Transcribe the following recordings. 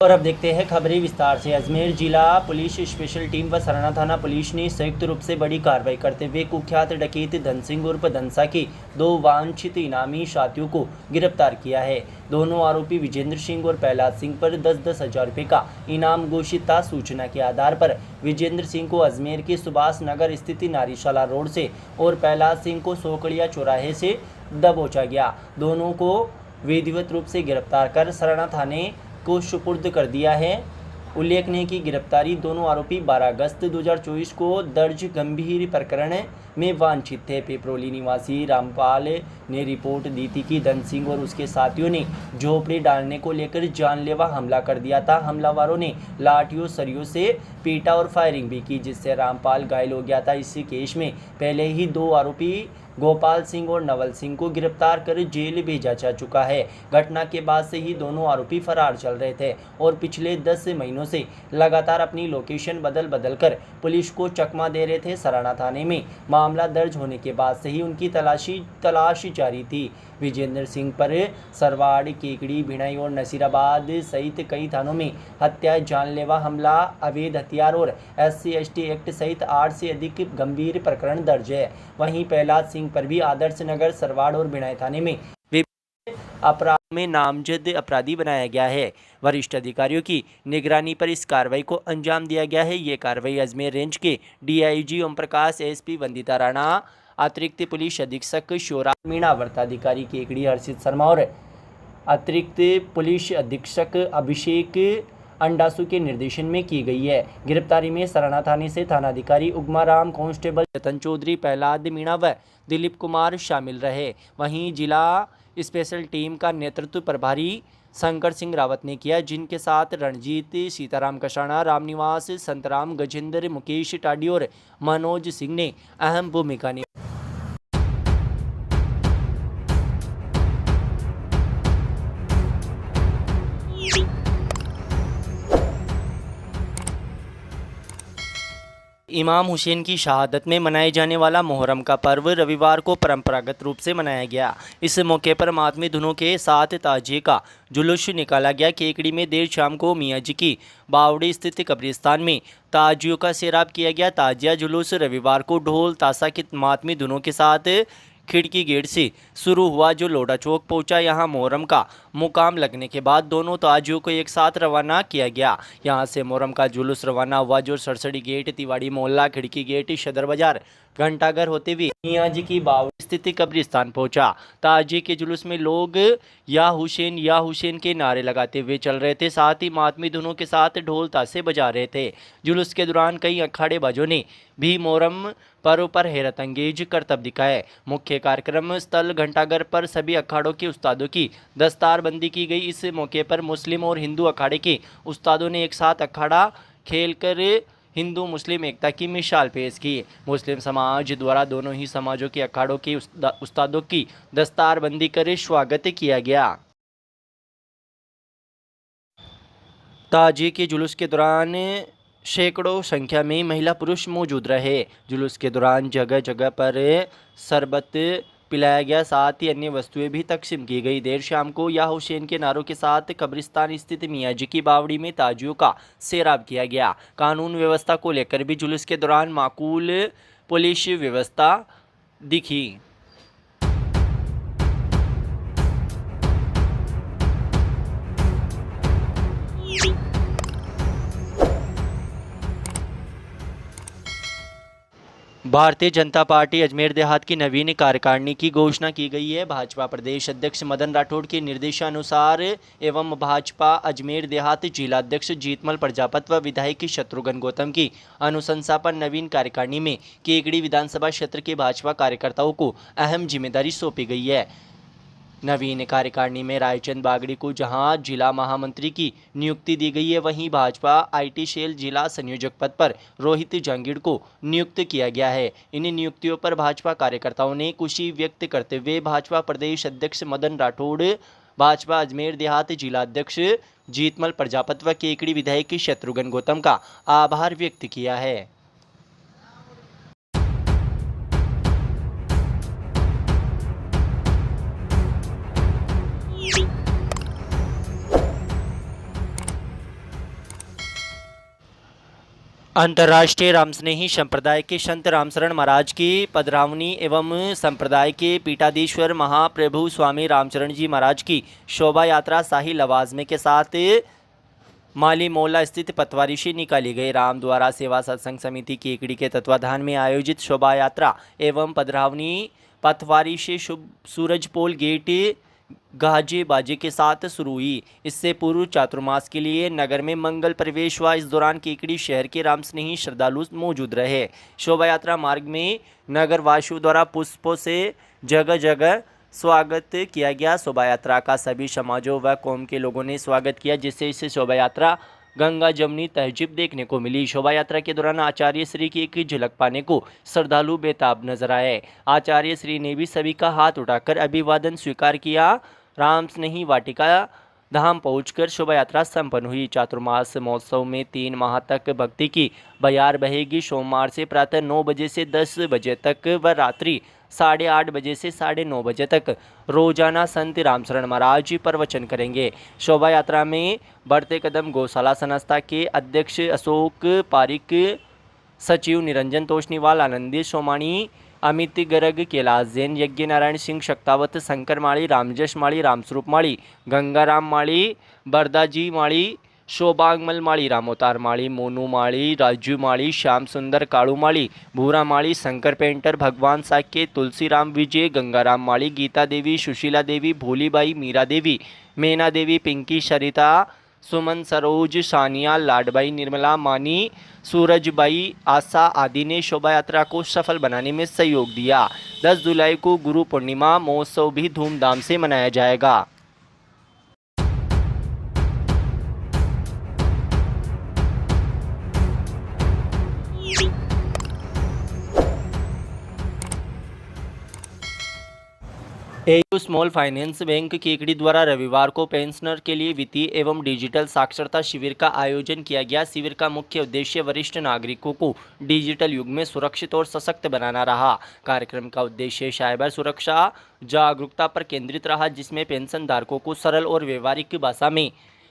और अब देखते हैं खबरें विस्तार से। अजमेर जिला पुलिस स्पेशल टीम व सराना थाना पुलिस ने संयुक्त रूप से बड़ी कार्रवाई करते हुए कुख्यात डकैत धन सिंह उर्फ धनसा के 2 वांछित इनामी साथियों को गिरफ्तार किया है। दोनों आरोपी विजेंद्र सिंह और प्रहलाद सिंह पर 10-10 हजार रुपये का इनाम घोषित था। सूचना के आधार पर विजेंद्र सिंह को अजमेर के सुभाष नगर स्थित नारीशाला रोड से और प्रहलाद सिंह को सोकड़िया चौराहे से दबोचा गया। दोनों को विधिवत रूप से गिरफ्तार कर सराना थाने को सुपुर्द कर दिया है। उल्लेखनीय है कि गिरफ्तारी दोनों आरोपी 12 अगस्त 2024 को दर्ज गंभीर प्रकरण में वांछित थे। पिपरोली निवासी रामपाल ने रिपोर्ट दी थी कि धन सिंह और उसके साथियों ने झोपड़ी डालने को लेकर जानलेवा हमला कर दिया था। हमलावरों ने लाठियों सरियों से पीटा और फायरिंग भी की, जिससे रामपाल घायल हो गया था। इसी केस में पहले ही 2 आरोपी गोपाल सिंह और नवल सिंह को गिरफ्तार कर जेल भेजा जा चुका है। घटना के बाद से ही दोनों आरोपी फरार चल रहे थे और पिछले 10 महीनों से लगातार अपनी लोकेशन बदल कर पुलिस को चकमा दे रहे थे। सराना थाने में मामला दर्ज होने के बाद से ही उनकी तलाश जारी थी। विजेंद्र सिंह पर सरवाड़, केकड़ी, भिणाई और नसीराबाद सहित कई थानों में हत्या, जानलेवा हमला, अवैध हथियार और SC/ST एक्ट सहित 8 से अधिक गंभीर प्रकरण दर्ज है। वहीं प्रहलाद सिंह पर भी आदर्श नगर, सरवाड़ और भिणाई थाने में अपराध में नामजद अपराधी बनाया गया है। वरिष्ठ अधिकारियों की निगरानी पर इस कार्रवाई को अंजाम दिया गया है। ये कार्रवाई अजमेर रेंज के DIG ओम प्रकाश, SP वंदिता राणा, अतिरिक्त पुलिस अधीक्षक शोरा मीणा, वृत्ताधिकारी केकड़ी हर्षित शर्मा और अतिरिक्त पुलिस अधीक्षक अभिषेक अंडासु के निर्देशन में की गई है। गिरफ्तारी में सराना थाने से थानाधिकारी उगमाराम, कांस्टेबल चेतन चौधरी, प्रहलाद मीणा व दिलीप कुमार शामिल रहे। वहीं जिला स्पेशल टीम का नेतृत्व प्रभारी शंकर सिंह रावत ने किया, जिनके साथ रणजीत, सीताराम कषाणा, रामनिवास, संतराम, गजेंद्र, मुकेश टाडी और मनोज सिंह ने अहम भूमिका निभाई। इमाम हुसैन की शहादत में मनाए जाने वाला मुहर्रम का पर्व रविवार को परंपरागत रूप से मनाया गया। इस मौके पर मातमी धुनों के साथ ताजिए का जुलूस निकाला गया। केकड़ी में देर शाम को मियाँ जी की बावड़ी स्थित कब्रिस्तान में ताजियों का सैराब किया गया। ताजिया जुलूस रविवार को ढोल ताशा की मातमी धुनों के साथ खिड़की गेट से शुरू हुआ, जो लोढ़ा चौक पहुंचा। यहां मुहर्रम का मुकाम लगने के बाद दोनों ताजियों को एक साथ रवाना किया गया। यहां से मुहर्रम का जुलूस रवाना हुआ, जो सरसड़ी गेट, तिवाड़ी मोहल्ला, खिड़की गेट, सदर बाजार, घंटाघर होते हुए मियाँ जी की बावड़ी स्थित कब्रिस्तान पहुंचा। ताजिए के जुलूस में लोग या हुसैन के नारे लगाते हुए चल रहे थे, साथ ही मातमी धुनों के साथ ढोल ताशे बजा रहे थे। जुलूस के दौरान कई अखाड़े बाजों ने भी मुहर्रम पर्व पर हैरत अंगेज करतब दिखाए। मुख्य कार्यक्रम स्थल घंटाघर पर सभी अखाड़ों के उस्तादों की दस्तारबंदी की गई। इस मौके पर मुस्लिम और हिंदू अखाड़े के उस्तादों ने एक साथ अखाड़ा खेलकर हिंदू मुस्लिम एकता की मिसाल पेश की। मुस्लिम समाज द्वारा दोनों ही समाजों के अखाड़ों के उस्तादों की दस्तारबंदी कर स्वागत किया गया। ताजिए के जुलूस के दौरान सैकड़ों संख्या में महिला पुरुष मौजूद रहे। जुलूस के दौरान जगह जगह पर शरबत पिलाया गया, साथ ही अन्य वस्तुएं भी तकसीम की गई। देर शाम को या हुसैन के नारों के साथ कब्रिस्तान स्थित मियाँ जी की बावड़ी में ताजियों का सैराब किया गया। कानून व्यवस्था को लेकर भी जुलूस के दौरान माकूल पुलिस व्यवस्था दिखी। भारतीय जनता पार्टी अजमेर देहात की नवीन कार्यकारिणी की घोषणा की गई है। भाजपा प्रदेश अध्यक्ष मदन राठौड़ के निर्देशानुसार एवं भाजपा अजमेर देहात जिला अध्यक्ष जीतमल प्रजापति व विधायक शत्रुघ्न गौतम की अनुशंसा पर नवीन कार्यकारिणी में केकड़ी विधानसभा क्षेत्र के भाजपा कार्यकर्ताओं को अहम जिम्मेदारी सौंपी गई है। नवीन कार्यकारिणी में रायचंद बागड़ी को जहां जिला महामंत्री की नियुक्ति दी गई है, वहीं भाजपा IT सेल जिला संयोजक पद पर रोहित जहांगीर को नियुक्त किया गया है। इन नियुक्तियों पर भाजपा कार्यकर्ताओं ने खुशी व्यक्त करते हुए भाजपा प्रदेश अध्यक्ष मदन राठौड़, भाजपा अजमेर देहात जिला अध्यक्ष जीतमल प्रजापति व केकड़ी विधायक शत्रुघ्न गौतम का आभार व्यक्त किया है। अंतर्राष्ट्रीय रामस्नेही संप्रदाय के संत रामशरण महाराज की पधरावनी एवं संप्रदाय के पीठाधीश्वर महाप्रभु स्वामी रामचरण जी महाराज की शोभा यात्रा शाही लवाजमे के साथ माली मोहल्ला स्थित पतवारी से निकाली गई। राम द्वारा सेवा सत्संग समिति की केकड़ी के तत्वाधान में आयोजित शोभा यात्रा एवं पधरावनी पतवारी से शुभ सूरजपोल गेट गाजे बाजे के साथ शुरू हुई। इससे पूर्व चातुर्मास के लिए नगर में मंगल प्रवेश हुआ। इस दौरान केकड़ी शहर के रामस्नेही श्रद्धालु मौजूद रहे। शोभा यात्रा मार्ग में नगर वासियों द्वारा पुष्पों से जगह जगह स्वागत किया गया। शोभा यात्रा का सभी समाजों व कौम के लोगों ने स्वागत किया, जिससे इस शोभा यात्रा गंगा जमनी तहजीब देखने को मिली। शोभा यात्रा के दौरान आचार्य श्री की एक झलक पाने को श्रद्धालु बेताब नजर आए। आचार्य श्री ने भी सभी का हाथ उठाकर अभिवादन स्वीकार किया। रामस्नेही वाटिका धाम पहुंचकर शोभा यात्रा संपन्न हुई। चातुर्मास महोत्सव में 3 माह तक भक्ति की बयार बहेगी। सोमवार से प्रातः 9 बजे से 10 बजे तक व रात्रि 8:30 बजे से 9:30 बजे तक रोजाना संत रामशरण महाराज प्रवचन करेंगे। शोभा यात्रा में बढ़ते कदम गौशाला संस्था के अध्यक्ष अशोक पारिक, सचिव निरंजन तोषनीवाल, आनंदी सोमाणी, अमित गर्ग, कैलाश जैन, यज्ञ नारायण सिंह शक्तावत, शंकर माड़ी, रामजश माड़ी, रामस्वरूप माड़ी, गंगाराम माड़ी, बरदाजी माड़ी, शोभांगमल माड़ी, रामोतार माड़ी, मोनू माड़ी, राजू माड़ी, श्याम सुंदर, काड़ू माड़ी, भूरा माड़ी, शंकर पेंटर, भगवान साके, तुलसी राम विजय, गंगाराम माड़ी, गीता देवी, सुशीला देवी, भोलीबाई, मीरा देवी, मैना देवी, पिंकी, सरिता, सुमन, सरोज, सानिया, लाडबाई, निर्मला, मानी, सूरजबाई, आशा आदि ने शोभा यात्रा को सफल बनाने में सहयोग दिया। 10 जुलाई को गुरु पूर्णिमा महोत्सव भी धूमधाम से मनाया जाएगा। AU small finance bank Kekri द्वारा रविवार को पेंशनर के लिए वित्तीय एवं डिजिटल साक्षरता शिविर का आयोजन किया गया। शिविर का मुख्य उद्देश्य वरिष्ठ नागरिकों को डिजिटल युग में सुरक्षित और सशक्त बनाना रहा। कार्यक्रम का उद्देश्य साइबर सुरक्षा जागरूकता पर केंद्रित रहा, जिसमें पेंशन धारकों को सरल और व्यवहारिक भाषा में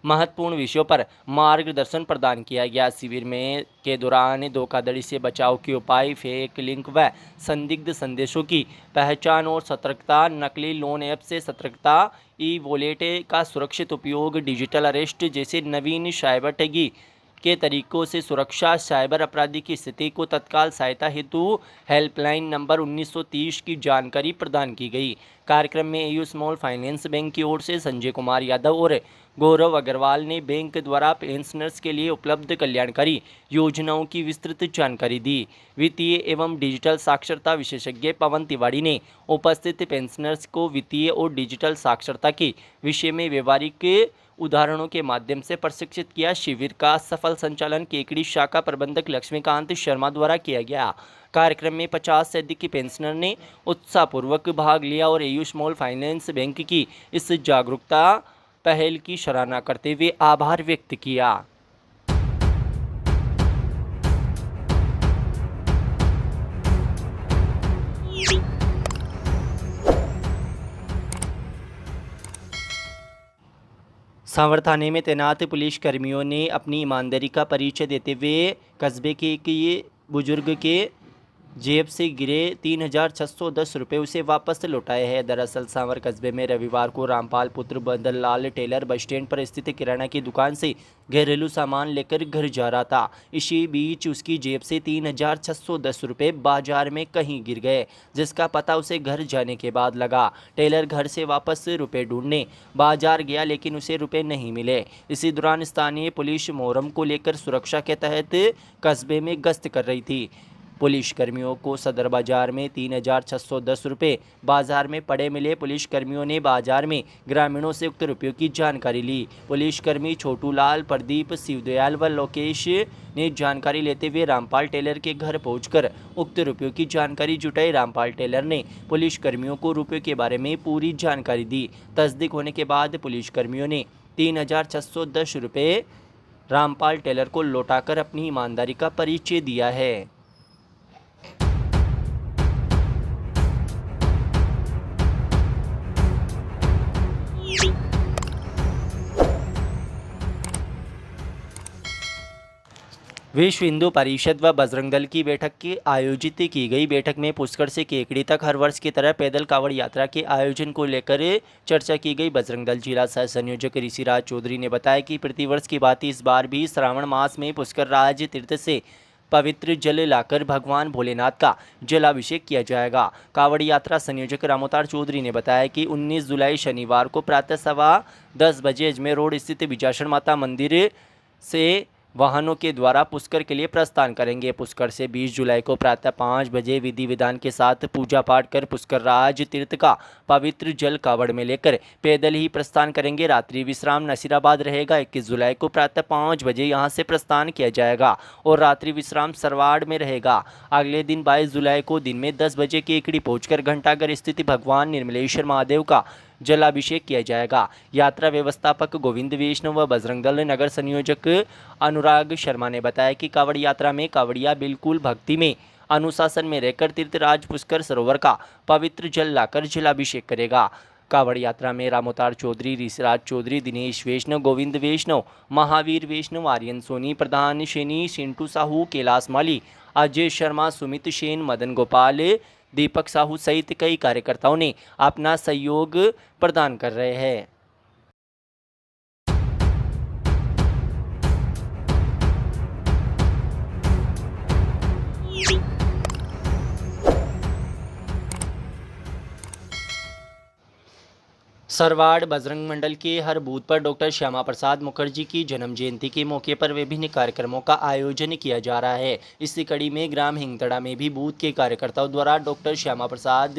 महत्वपूर्ण विषयों पर मार्गदर्शन प्रदान किया गया। शिविर में के दौरान धोखाधड़ी से बचाव के उपाय, फेक लिंक व संदिग्ध संदेशों की पहचान और सतर्कता, नकली लोन ऐप से सतर्कता, ई वॉलेट का सुरक्षित उपयोग, डिजिटल अरेस्ट जैसे नवीन साइबर ठगी के तरीकों से सुरक्षा, साइबर अपराधी की स्थिति को तत्काल सहायता हेतु हेल्पलाइन नंबर 1930 की जानकारी प्रदान की गई। कार्यक्रम में एयू स्मॉल फाइनेंस बैंक की ओर से संजय कुमार यादव और गौरव अग्रवाल ने बैंक द्वारा पेंशनर्स के लिए उपलब्ध कल्याणकारी योजनाओं की विस्तृत जानकारी दी। वित्तीय एवं डिजिटल साक्षरता विशेषज्ञ पवन तिवारी ने उपस्थित पेंशनर्स को वित्तीय और डिजिटल साक्षरता के विषय में व्यवहारिक उदाहरणों के माध्यम से प्रशिक्षित किया। शिविर का सफल संचालन केकड़ी शाखा प्रबंधक लक्ष्मीकांत शर्मा द्वारा किया गया। कार्यक्रम में 50 से अधिक पेंशनर ने उत्साहपूर्वक भाग लिया और एयू स्मॉल फाइनेंस बैंक की इस जागरूकता पहल की सराहना करते हुए आभार व्यक्त किया। सांवर थाने में तैनात पुलिस कर्मियों ने अपनी ईमानदारी का परिचय देते हुए कस्बे के एक बुजुर्ग के जेब से गिरे 3,610 रुपये उसे वापस लौटाए हैं। दरअसल सांवर कस्बे में रविवार को रामपाल पुत्र बदन लाल टेलर बस स्टैंड पर स्थित किराना की दुकान से घरेलू सामान लेकर घर जा रहा था। इसी बीच उसकी जेब से 3,610 रुपये बाजार में कहीं गिर गए, जिसका पता उसे घर जाने के बाद लगा। टेलर घर से वापस रुपये ढूंढने बाजार गया, लेकिन उसे रुपये नहीं मिले। इसी दौरान स्थानीय पुलिस मोहर्रम को लेकर सुरक्षा के तहत कस्बे में गश्त कर रही थी। पुलिस कर्मियों को सदर बाजार में 3,610 रुपये बाजार में पड़े मिले। पुलिस कर्मियों ने बाजार में ग्रामीणों से उक्त रुपयों की जानकारी ली। पुलिसकर्मी छोटू लाल, प्रदीप, शिवदयाल व लोकेश ने जानकारी लेते हुए रामपाल टेलर के घर पहुंचकर उक्त रुपयों की जानकारी जुटाई। रामपाल टेलर ने पुलिस कर्मियों को रुपयों के बारे में पूरी जानकारी दी। तस्दीक होने के बाद पुलिस कर्मियों ने 3,610 रुपये रामपाल टेलर को लौटाकर अपनी ईमानदारी का परिचय दिया है। विश्व हिंदू परिषद व बजरंग दल की बैठक की आयोजित की गई। बैठक में पुष्कर से केकड़ी तक हर वर्ष की तरह पैदल कावड़ यात्रा के आयोजन को लेकर चर्चा की गई। बजरंग दल जिला सह संयोजक ऋषिराज चौधरी ने बताया कि प्रतिवर्ष की भांति इस बार भी श्रावण मास में पुष्कर राज तीर्थ से पवित्र जल लाकर भगवान भोलेनाथ का जलाभिषेक किया जाएगा। कावड़ यात्रा संयोजक रामोतार चौधरी ने बताया कि 19 जुलाई शनिवार को प्रातः 10:15 बजे अजमेर रोड स्थित विजासन माता मंदिर से वाहनों के द्वारा पुष्कर के लिए प्रस्थान करेंगे। पुष्कर से 20 जुलाई को प्रातः 5 बजे विधि विधान के साथ पूजा पाठ कर पुष्कर राज तीर्थ का पवित्र जल कावड़ में लेकर पैदल ही प्रस्थान करेंगे। रात्रि विश्राम नसीराबाद रहेगा। 21 जुलाई को प्रातः 5 बजे यहां से प्रस्थान किया जाएगा और रात्रि विश्राम सरवाड़ में रहेगा। अगले दिन 22 जुलाई को दिन में 10 बजे केकड़ी पहुंचकर घंटाघर स्थित भगवान निर्मलेश्वर महादेव का जलाभिषेक किया जाएगा। यात्रा व्यवस्थापक गोविंद वैष्णव व बजरंग दल नगर संयोजक अनुराग शर्मा ने बताया कि कावड़ यात्रा में कावड़िया बिल्कुल भक्ति में अनुशासन में रहकर तीर्थराज पुष्कर सरोवर का पवित्र जल लाकर जलाभिषेक करेगा। कावड़ यात्रा में रामोतार चौधरी, ऋषिराज चौधरी, दिनेश वैष्णव, गोविंद वैष्णव, महावीर वैष्णव, आर्यन सोनी, प्रधान सैनी, सिंटू साहू, कैलाश माली, अजय शर्मा, सुमित सेन, मदन गोपाल, दीपक साहू सहित कई कार्यकर्ताओं ने अपना सहयोग प्रदान कर रहे हैं। सरवाड़ बजरंग मंडल के हर बूथ पर डॉक्टर श्यामा प्रसाद मुखर्जी की जन्म जयंती के मौके पर विभिन्न कार्यक्रमों का आयोजन किया जा रहा है। इसी कड़ी में ग्राम हिंगतड़ा में भी बूथ के कार्यकर्ताओं द्वारा डॉक्टर श्यामा प्रसाद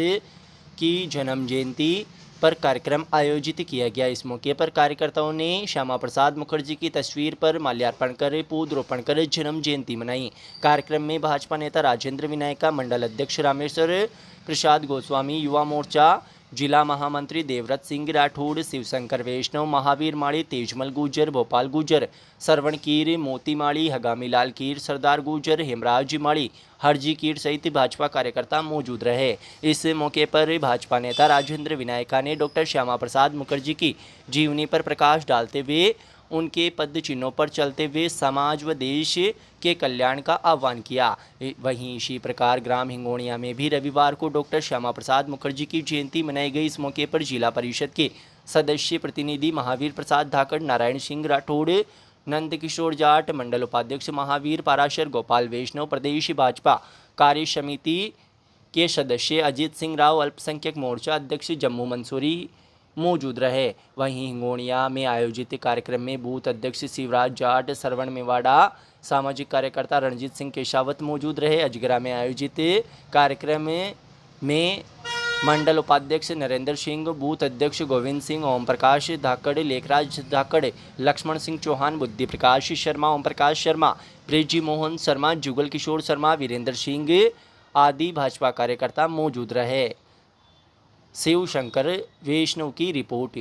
की जन्म जयंती पर कार्यक्रम आयोजित किया गया। इस मौके पर कार्यकर्ताओं ने श्यामा प्रसाद मुखर्जी की तस्वीर पर माल्यार्पण कर पौधरोपण कर जन्म जयंती मनाई। कार्यक्रम में भाजपा नेता राजेंद्र विनायका, मंडल अध्यक्ष रामेश्वर प्रसाद गोस्वामी, युवा मोर्चा जिला महामंत्री देवव्रत सिंह राठौड़, शिवशंकर वैष्णव, महावीर माड़ी, तेजमल गुजर, भोपाल गुजर, सरवण कीर, मोती माड़ी, हगामी लाल कीर, सरदार गुजर, हेमराज माड़ी, हरजी कीर सहित भाजपा कार्यकर्ता मौजूद रहे। इस मौके पर भाजपा नेता राजेंद्र विनायका ने डॉक्टर श्यामा प्रसाद मुखर्जी की जीवनी पर प्रकाश डालते हुए उनके पद चिन्हों पर चलते हुए समाज व देश के कल्याण का आह्वान किया। वहीं इसी प्रकार ग्राम हिंगोणिया में भी रविवार को डॉक्टर श्यामा प्रसाद मुखर्जी की जयंती मनाई गई। इस मौके पर जिला परिषद के सदस्य प्रतिनिधि महावीर प्रसाद धाकड़, नारायण सिंह राठौड़, नंद किशोर जाट, मंडल उपाध्यक्ष महावीर पाराशर, गोपाल वैष्णव, प्रदेश भाजपा कार्य समिति के सदस्य अजीत सिंह राव, अल्पसंख्यक मोर्चा अध्यक्ष जम्मू मंसूरी मौजूद रहे। वहीं हिंगोणिया में आयोजित कार्यक्रम में बूथ अध्यक्ष शिवराज जाट, सरवण मेवाड़ा, सामाजिक कार्यकर्ता रणजीत सिंह केशावत मौजूद रहे। अजगरा में आयोजित कार्यक्रम में मंडल उपाध्यक्ष नरेंद्र सिंह, बूथ अध्यक्ष गोविंद सिंह, ओम प्रकाश धाकड़, लेखराज धाकड़, लक्ष्मण सिंह चौहान, बुद्धि प्रकाश शर्मा, ओम प्रकाश शर्मा, ब्रिजी मोहन शर्मा, जुगल किशोर शर्मा, वीरेंद्र सिंह आदि भाजपा कार्यकर्ता मौजूद रहे। शिव शंकर वैष्णव की रिपोर्ट।